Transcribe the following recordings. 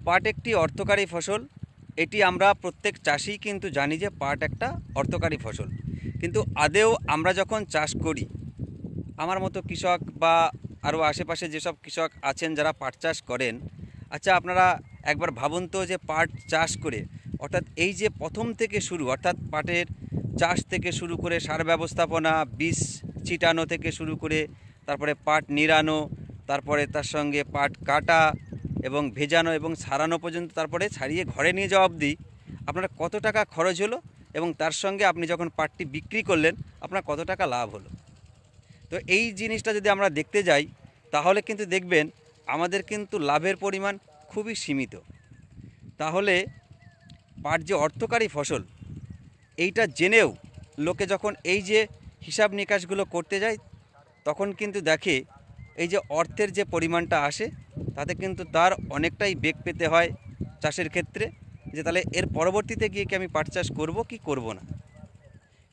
পাট একটি অর্থকারী ফসল। এটি আমরা প্রত্যেক চাষি কিন্তু জানি যে পাট একটা অর্থকারী ফসল, কিন্তু আদেও আমরা যখন চাষ করি, আমার মতো কৃষক বা আরও আশেপাশে যেসব কৃষক আছেন যারা পাট চাষ করেন, আচ্ছা আপনারা একবার ভাবুন তো যে পাট চাষ করে অর্থাৎ এই যে প্রথম থেকে শুরু, অর্থাৎ পাটের চাষ থেকে শুরু করে সার ব্যবস্থাপনা, বীজ ছিটানো থেকে শুরু করে তারপরে পাট নিড়ানো, তারপরে তার সঙ্গে পাট কাটা এবং ভেজানো এবং ছাড়ানো পর্যন্ত, তারপরে ছাড়িয়ে ঘরে নিয়ে যাওয়া অবধি আপনার কত টাকা খরচ হলো এবং তার সঙ্গে আপনি যখন পাটটি বিক্রি করলেন আপনার কত টাকা লাভ হলো। তো এই জিনিসটা যদি আমরা দেখতে যাই তাহলে কিন্তু দেখবেন আমাদের কিন্তু লাভের পরিমাণ খুবই সীমিত। তাহলে পাট যে অর্থকারী ফসল, এইটা জেনেও লোকে যখন এই যে হিসাব নিকাশগুলো করতে যায় তখন কিন্তু দেখে এই যে অর্থের যে পরিমাণটা আসে তাতে কিন্তু তার অনেকটাই বেগ পেতে হয় চাষের ক্ষেত্রে, যে তাহলে এর পরবর্তীতে গিয়ে কি আমি পাট চাষ করব কি করব না।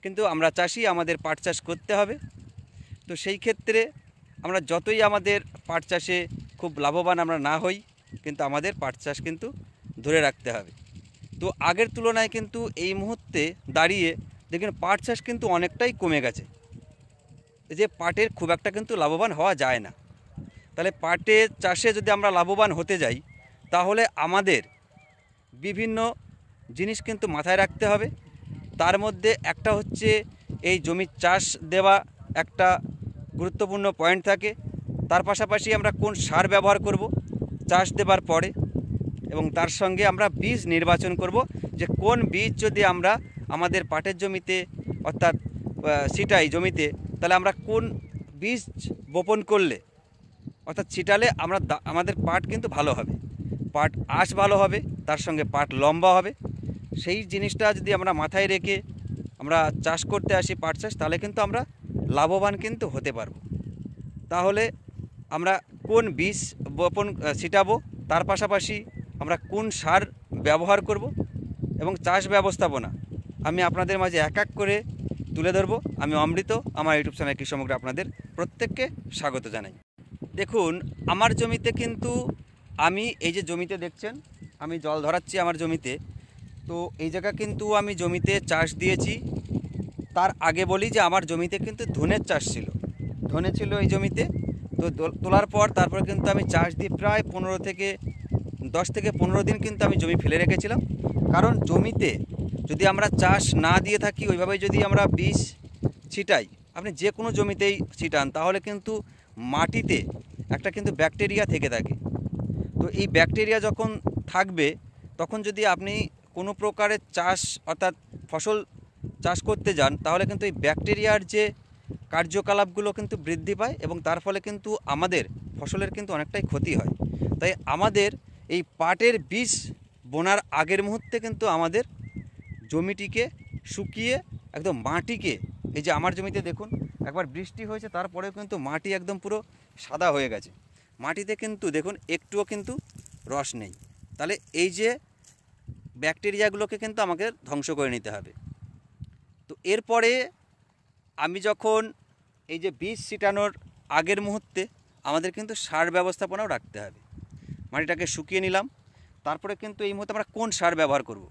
কিন্তু আমরা চাষি, আমাদের পাট চাষ করতে হবে। তো সেই ক্ষেত্রে আমরা যতই আমাদের পাট চাষে খুব লাভবান আমরা না হই, কিন্তু আমাদের পাট চাষ কিন্তু ধরে রাখতে হবে। তো আগের তুলনায় কিন্তু এই মুহূর্তে দাঁড়িয়ে দেখেন পাট চাষ কিন্তু অনেকটাই কমে গেছে, যে পাটের খুব একটা কিন্তু লাভবান হওয়া যায় না। তাহলে পাটের চাষে যদি আমরা লাভবান হতে যাই তাহলে আমাদের বিভিন্ন জিনিস কিন্তু মাথায় রাখতে হবে। তার মধ্যে একটা হচ্ছে এই জমির চাষ দেওয়া একটা গুরুত্বপূর্ণ পয়েন্ট থাকে। তার পাশাপাশি আমরা কোন সার ব্যবহার করব চাষ দেবার পরে, এবং তার সঙ্গে আমরা বীজ নির্বাচন করব যে কোন বীজ যদি আমরা আমাদের পাটের জমিতে অর্থাৎ ছিটাই জমিতে, তাহলে আমরা কোন বীজ বপন করলে অর্থাৎ ছিটালে আমাদের পাট কিন্তু ভালো হবে, পাট আঁশ ভালো হবে, তার সঙ্গে পাট লম্বা হবে। সেই জিনিসটা যদি আমরা মাথায় রেখে আমরা চাষ করতে আসি পাট চাষ, তাহলে কিন্তু আমরা লাভবান কিন্তু হতে পারবো। তাহলে আমরা কোন বীজ বপন ছিটাবো, তার পাশাপাশি আমরা কোন সার ব্যবহার করব এবং চাষ ব্যবস্থাপনা আমি আপনাদের মাঝে এক এক করে তুলে ধরবো। আমি অমৃত, আমার ইউটিউব চ্যানেল কৃষি সমগ্র আপনাদের প্রত্যেককে স্বাগত জানাই। দেখুন আমার জমিতে কিন্তু আমি এই যে জমিতে দেখছেন আমি জল ধরাচ্ছি আমার জমিতে, তো এই জায়গা কিন্তু আমি জমিতে চাষ দিয়েছি। তার আগে বলি যে আমার জমিতে কিন্তু ধনের চাষ ছিল, ধনে ছিল এই জমিতে। তো তোলার পর তারপর কিন্তু আমি চাষ দিয়ে প্রায় 10 থেকে 15 দিন কিন্তু আমি জমি ফেলে রেখেছিলাম। কারণ জমিতে যদি আমরা চাষ না দিয়ে থাকি, ওইভাবে যদি আমরা বীজ ছিটাই, আপনি যে কোনো জমিতেই ছিটান, তাহলে কিন্তু মাটিতে একটা কিন্তু ব্যাকটেরিয়া থেকে থাকে। তো এই ব্যাকটেরিয়া যখন থাকবে তখন যদি আপনি কোনো প্রকারের চাষ অর্থাৎ ফসল চাষ করতে যান, তাহলে কিন্তু এই ব্যাকটেরিয়ার যে কার্যকলাপগুলো কিন্তু বৃদ্ধি পায় এবং তার ফলে কিন্তু আমাদের ফসলের কিন্তু অনেকটাই ক্ষতি হয়। তাই আমাদের এই পাটের বীজ বোনার আগের মুহূর্তে কিন্তু আমাদের জমিটিকে শুকিয়ে একদম মাটিকে, এই যে আমার জমিতে দেখুন একবার বৃষ্টি হয়েছে তারপরেও কিন্তু মাটি একদম পুরো সাদা হয়ে গেছে, মাটিতে কিন্তু দেখুন একটুও কিন্তু রস নেই। তাহলে এই যে ব্যাকটেরিয়াগুলোকে কিন্তু আমাকে ধ্বংস করে নিতে হবে। তো এরপরে আমি যখন এই যে বীজ ছিটানোর আগের মুহূর্তে আমাদের কিন্তু সার ব্যবস্থাপনাও রাখতে হবে। মাটিটাকে শুকিয়ে নিলাম, তারপরে কিন্তু এই মুহূর্তে আমরা কোন সার ব্যবহার করব।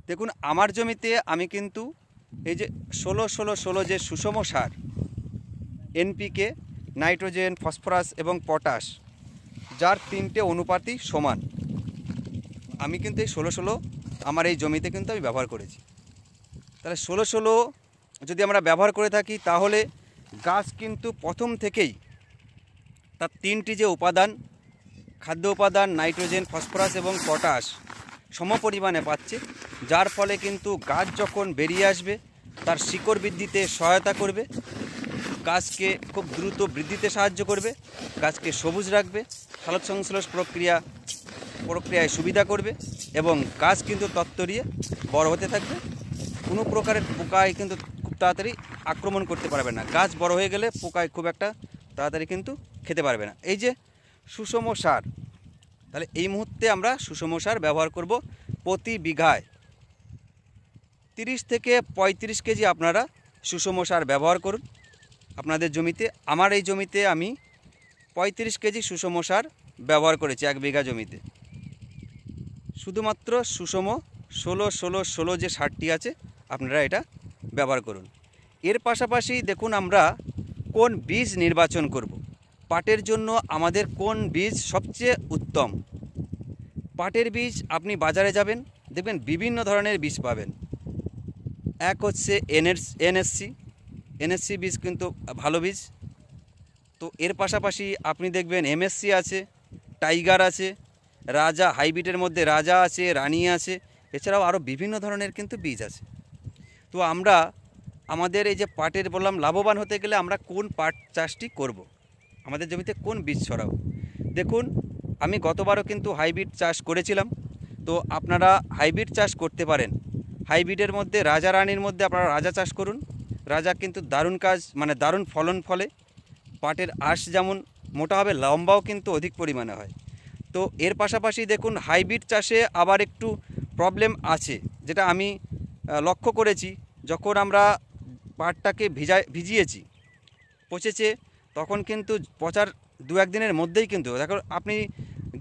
দেখুন আমার জমিতে আমি কিন্তু এই যে 16-16-16 যে সুষম সার, এনপিকে, নাইট্রোজেন, ফসফরাস এবং পটাশ, যার 3টে অনুপাতই সমান, আমি কিন্তু এই 16-16 আমার এই জমিতে কিন্তু আমি ব্যবহার করেছি। তাহলে 16-16 যদি আমরা ব্যবহার করে থাকি তাহলে গাছ কিন্তু প্রথম থেকেই তার 3টি যে উপাদান, খাদ্য উপাদান নাইট্রোজেন, ফসফরাস এবং পটাশ সম পরিমাণে পাচ্ছে, যার ফলে কিন্তু গাছ যখন বেরিয়ে আসবে তার শিকড় বৃদ্ধিতে সহায়তা করবে, গাছকে খুব দ্রুত বৃদ্ধিতে সাহায্য করবে, গাছকে সবুজ রাখবে, সালোক সংশ্লেষ প্রক্রিয়ায় সুবিধা করবে এবং গাছ কিন্তু তত্তরিয়ে বড় হতে থাকবে। কোনো প্রকারের পোকায় কিন্তু খুব তাড়াতাড়ি আক্রমণ করতে পারবে না, গাছ বড় হয়ে গেলে পোকায় খুব একটা তাড়াতাড়ি কিন্তু খেতে পারবে না। এই যে সুষম সার, তাহলে এই মুহূর্তে আমরা সুষম সার ব্যবহার করব প্রতি বিঘায় 30 থেকে 35 কেজি আপনারা সুষম সার ব্যবহার করুন আপনাদের জমিতে। আমার এই জমিতে আমি 35 কেজি সুষম সার ব্যবহার করেছি 1 বিঘা জমিতে। শুধুমাত্র সুষম 16-16-16 যে সারটি আছে আপনারা এটা ব্যবহার করুন। এর পাশাপাশি দেখুন আমরা কোন বীজ নির্বাচন করব। পাটের জন্য আমাদের কোন বীজ সবচেয়ে উত্তম। পাটের বীজ আপনি বাজারে যাবেন, দেখবেন বিভিন্ন ধরনের বীজ পাবেন। এক হচ্ছে এনএসসি বীজ কিন্তু ভালো বীজ। তো এর পাশাপাশি আপনি দেখবেন এমএসসি আছে, টাইগার আছে, রাজা, হাইব্রিডের মধ্যে রাজা আছে, রানী আছে, এছাড়াও আরও বিভিন্ন ধরনের কিন্তু বীজ আছে। তো আমরা আমাদের এই যে পাটের বললাম লাভবান হতে গেলে আমরা কোন পাট চাষটি করব, আমাদের জমিতে কোন বীজ ছড়াবো। দেখুন আমি গতবারও কিন্তু হাইব্রিড চাষ করেছিলাম। তো আপনারা হাইব্রিড চাষ করতে পারেন। হাইব্রিডের মধ্যে রাজা রানীর মধ্যে আপনারা রাজা চাষ করুন। রাজা কিন্তু দারুণ কাজ, মানে দারুণ ফলন ফলে। পাটের আঁশ যেমন মোটা হবে, লম্বাও কিন্তু অধিক পরিমাণে হয়। তো এর পাশাপাশি দেখুন হাইব্রিড চাষে আবার একটু প্রবলেম আছে, যেটা আমি লক্ষ্য করেছি। যখন আমরা পাটটাকে ভিজিয়েছি, পচেছে, তখন কিন্তু পচার 2-1 দিনের মধ্যেই কিন্তু দেখুন আপনি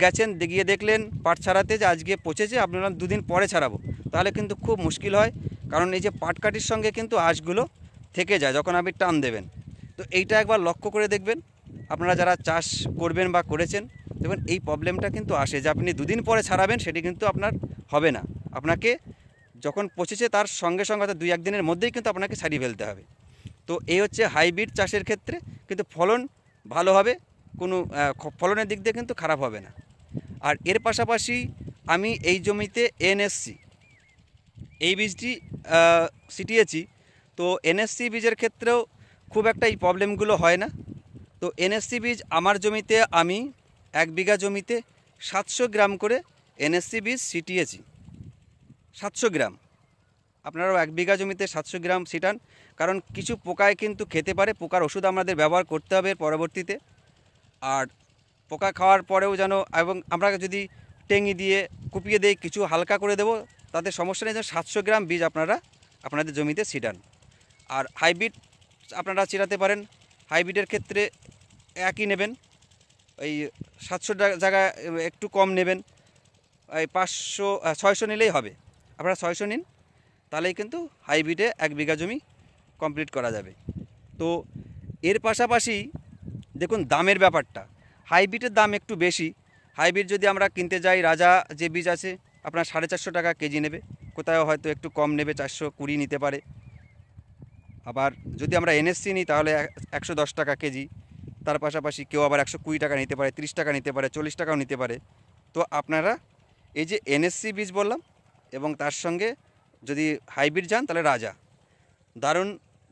গেছেন গিয়ে দেখলেন পাট ছাড়াতে যে আজকে পচেছে, আপনারা 2 দিন পরে ছাড়াবো, তাহলে কিন্তু খুব মুশকিল হয়। কারণ এই যে পাটকাঠির সঙ্গে কিন্তু আঁশগুলো থেকে যায় যখন আপনি টান দেবেন। তো এইটা একবার লক্ষ্য করে দেখবেন আপনারা যারা চাষ করবেন বা করেছেন, দেখবেন এই প্রবলেমটা কিন্তু আসে যে আপনি 2 দিন পরে ছাড়াবেন, সেটি কিন্তু আপনার হবে না। আপনাকে যখন পচেছে তার সঙ্গে সঙ্গে অর্থাৎ 2-1 দিনের মধ্যেই কিন্তু আপনাকে ছাড়িয়ে ফেলতে হবে। তো এই হচ্ছে হাইব্রিড চাষের ক্ষেত্রে কিন্তু ফলন ভালো হবে, কোনো ফলনের দিক দিয়ে কিন্তু খারাপ হবে না। আর এর পাশাপাশি আমি এই জমিতে এনএসসি এই বীজটি ছিটিয়েছি। তো এনএসসি বীজের ক্ষেত্রেও খুব একটা এই প্রবলেমগুলো হয় না। তো এনএসসি বীজ আমার জমিতে আমি 1 বিঘা জমিতে 700 গ্রাম করে এনএসসি বীজ ছিটিয়েছি। 700 গ্রাম, আপনারাও 1 বিঘা জমিতে 700 গ্রাম ছিটান। কারণ কিছু পোকায় কিন্তু খেতে পারে, পোকার ওষুধ আমাদের ব্যবহার করতে হবে পরবর্তীতে। আর পোকা খাওয়ার পরেও যেন, এবং আমরা যদি টেঙি দিয়ে কুপিয়ে দিয়ে কিছু হালকা করে দেবো, তাতে সমস্যা নেই। যেন 700 গ্রাম বীজ আপনারা আপনাদের জমিতে ছিটান। আর হাইব্রিড আপনারা ছিটাতে পারেন। হাইব্রিডের ক্ষেত্রে একই নেবেন, এই 700 জায়গায় একটু কম নেবেন, এই 500-600 নিলেই হবে। আপনারা 600 নিন, তাহলেই কিন্তু হাইব্রিডে 1 বিঘা জমি কমপ্লিট করা যাবে। তো এর পাশাপাশি দেখুন দামের ব্যাপারটা, হাইব্রিডের দাম একটু বেশি। হাইব্রিড যদি আমরা কিনতে যাই, রাজা যে বীজ আছে আপনার 450 টাকা কেজি নেবে, কোথাও হয়তো একটু কম নেবে, 420 নিতে পারে। আবার যদি আমরা এনএসসি নিই তাহলে 110 টাকা কেজি। তার পাশাপাশি কেউ আবার 120 টাকা নিতে পারে, 30 টাকা নিতে পারে, 40 টাকাও নিতে পারে। তো আপনারা এই যে এনএসসি বীজ বললাম এবং তার সঙ্গে যদি হাইব্রিড যান তাহলে রাজা, দারুণ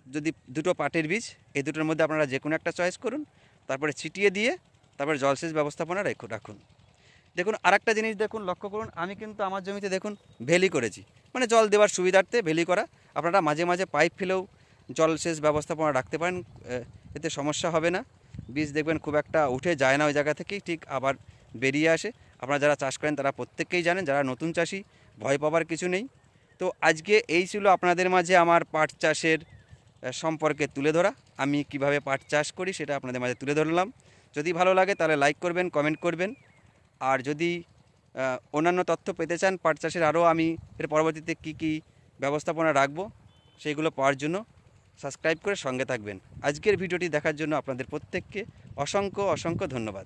যদি দুটো পাটের বীজ, এই দুটোর মধ্যে আপনারা যে কোনো একটা চয়েস করুন, তারপরে ছিটিয়ে দিয়ে তারপরে জলসেচ ব্যবস্থাপনা রাখুন। দেখুন আরেকটা জিনিস দেখুন, লক্ষ্য করুন, আমি কিন্তু আমার জমিতে দেখুন ভেলি করেছি, মানে জল দেওয়ার সুবিধার্থে ভেলি করা। আপনারা মাঝে মাঝে পাইপ ফেলেও জলসেচ ব্যবস্থাপনা রাখতে পারেন, এতে সমস্যা হবে না। বীজ দেখবেন খুব একটা উঠে যায় না ওই জায়গা থেকেই, ঠিক আবার বেরিয়ে আসে। আপনারা যারা চাষ করেন তারা প্রত্যেককেই জানেন, যারা নতুন চাষি ভয় পাবার কিছু নেই। তো আজকে এই ছিল আপনাদের মাঝে আমার পাট চাষের সম্পর্কে তুলে ধরা। আমি কিভাবে পাট চাষ করি সেটা আপনাদের মাঝে তুলে ধরলাম। যদি ভালো লাগে তাহলে লাইক করবেন, কমেন্ট করবেন। আর যদি অন্যান্য তথ্য পেতে চান পাট চাষের, আরও আমি এর পরবর্তীতে কী কী ব্যবস্থাপনা রাখবো সেইগুলো পাওয়ার জন্য সাবস্ক্রাইব করে সঙ্গে থাকবেন। আজকের ভিডিওটি দেখার জন্য আপনাদের প্রত্যেককে অসংখ্য ধন্যবাদ।